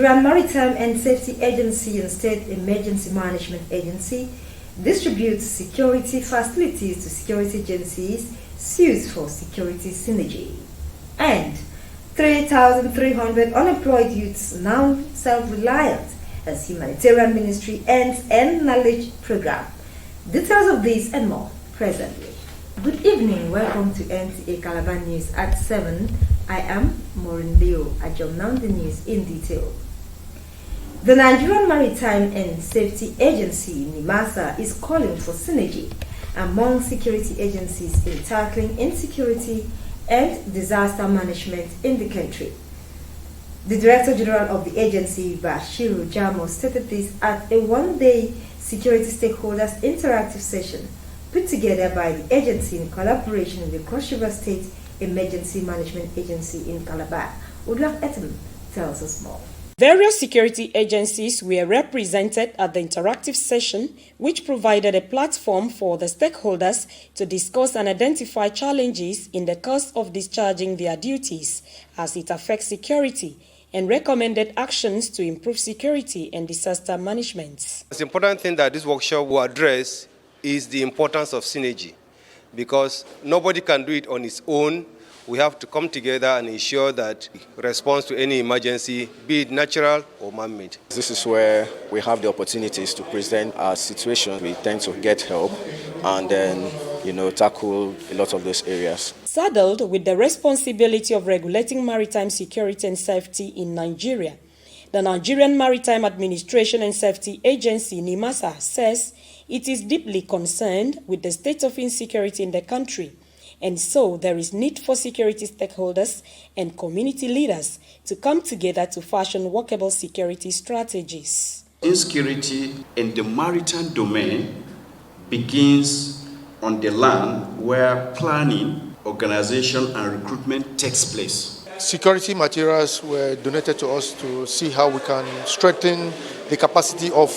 Nigerian Maritime and Safety Agency and State Emergency Management Agency distributes security facilities to security agencies sued for security synergy. And 3,300 unemployed youths now self-reliant as humanitarian ministry ends End Knowledge program. Details of this and more presently. Good evening, welcome to Nta Calabar News at 7. I am Maureen Leo. I jump now the news in detail. The Nigerian Maritime and Safety Agency, NIMASA, is calling for synergy among security agencies in tackling insecurity and disaster management in the country. The Director General of the agency, Bashiru Jamo, stated this at a one-day security stakeholders interactive session put together by the agency in collaboration with the Cross River State Emergency Management Agency in Calabar. Udlak Etem tells us more. Various security agencies were represented at the interactive session, which provided a platform for the stakeholders to discuss and identify challenges in the course of discharging their duties as it affects security, and recommended actions to improve security and disaster management. The important thing that this workshop will address is the importance of synergy, because nobody can do it on its own. We have to come together and ensure that response to any emergency, be it natural or man-made. This is where we have the opportunities to present our situation. We tend to get help and then, tackle a lot of those areas. Saddled with the responsibility of regulating maritime security and safety in Nigeria, the Nigerian Maritime Administration and Safety Agency, NIMASA, says it is deeply concerned with the state of insecurity in the country, and so there is need for security stakeholders and community leaders to come together to fashion workable security strategies. Insecurity in the maritime domain begins on the land where planning, organization, and recruitment takes place. Security materials were donated to us to see how we can strengthen the capacity of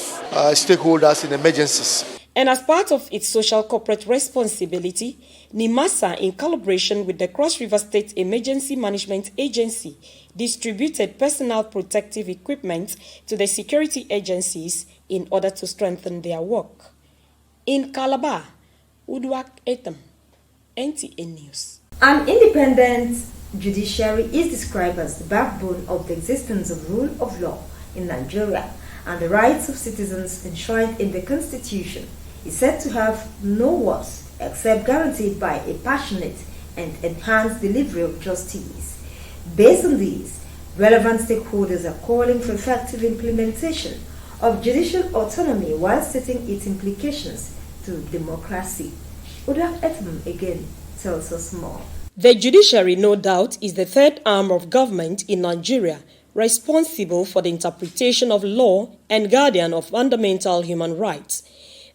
stakeholders in emergencies. And as part of its social corporate responsibility, NIMASA, in collaboration with the Cross River State Emergency Management Agency, distributed personal protective equipment to the security agencies in order to strengthen their work. In Calabar, Udwak Etam, NTA News. An independent judiciary is described as the backbone of the existence of rule of law in Nigeria, and the rights of citizens enshrined in the Constitution is said to have no worth except guaranteed by a passionate and enhanced delivery of justice. Based on these, relevant stakeholders are calling for effective implementation of judicial autonomy while stating its implications to democracy. Udak Etam again tells us more. The judiciary, no doubt, is the third arm of government in Nigeria, responsible for the interpretation of law and guardian of fundamental human rights.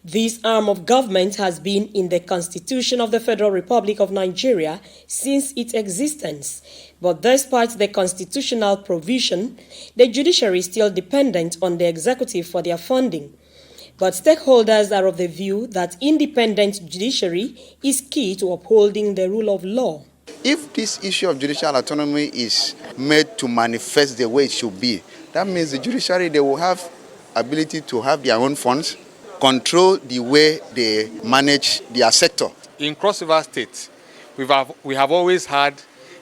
This arm of government has been in the Constitution of the Federal Republic of Nigeria since its existence. But despite the constitutional provision, the judiciary is still dependent on the executive for their funding. But stakeholders are of the view that independent judiciary is key to upholding the rule of law. If this issue of judicial autonomy is made to manifest the way it should be, that means the judiciary, they will have ability to have their own funds, control the way they manage their sector. In Cross River State, we have always had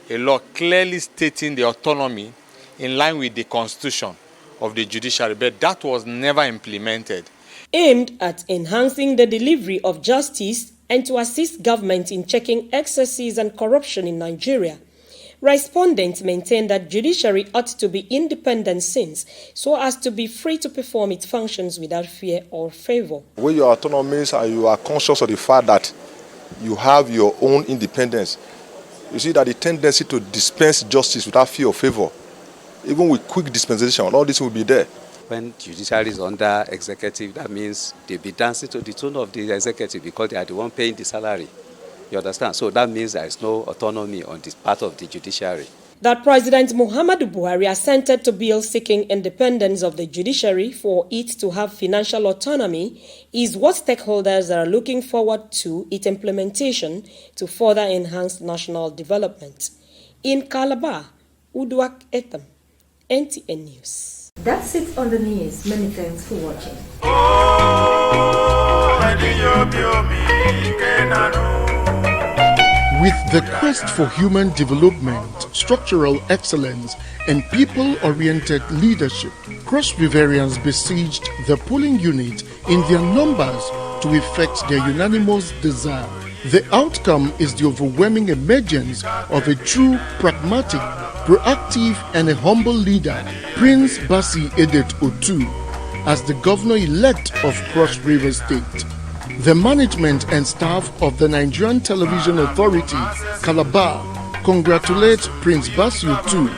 a law clearly stating the autonomy in line with the constitution of the judiciary, but that was never implemented. Aimed at enhancing the delivery of justice and to assist government in checking excesses and corruption in Nigeria, respondents maintain that judiciary ought to be independent since so as to be free to perform its functions without fear or favor. When you are autonomous and you are conscious of the fact that you have your own independence, you see that the tendency to dispense justice without fear or favor, even with quick dispensation, all this will be there. When judiciary is under executive, that means they'll be dancing to the tune of the executive because they are the one paying the salary. You understand? So that means there is no autonomy on this part of the judiciary. That President Muhammadu Buhari assented to bill seeking independence of the judiciary for it to have financial autonomy is what stakeholders are looking forward to its implementation to further enhance national development. In Calabar, Udwak Etam, NTA News. That's it on the news. Many thanks for watching. With the quest for human development, structural excellence, and people-oriented leadership, Cross Riverians besieged the polling unit in their numbers to effect their unanimous desire. The outcome is the overwhelming emergence of a true, pragmatic, proactive, and a humble leader, Prince Bassey Edet Otu, as the governor-elect of Cross River State. The management and staff of the Nigerian Television Authority, Calabar, congratulate Prince Bassey Otu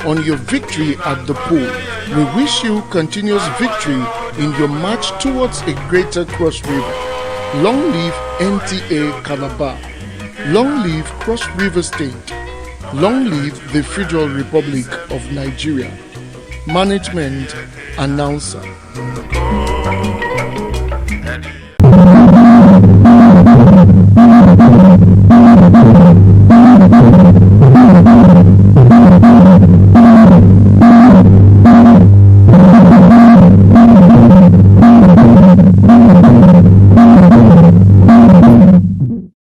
on your victory at the poll. We wish you continuous victory in your march towards a greater Cross River. Long live Nta Calabar. Long live Cross River State. Long live the Federal Republic of Nigeria. Management Announcer.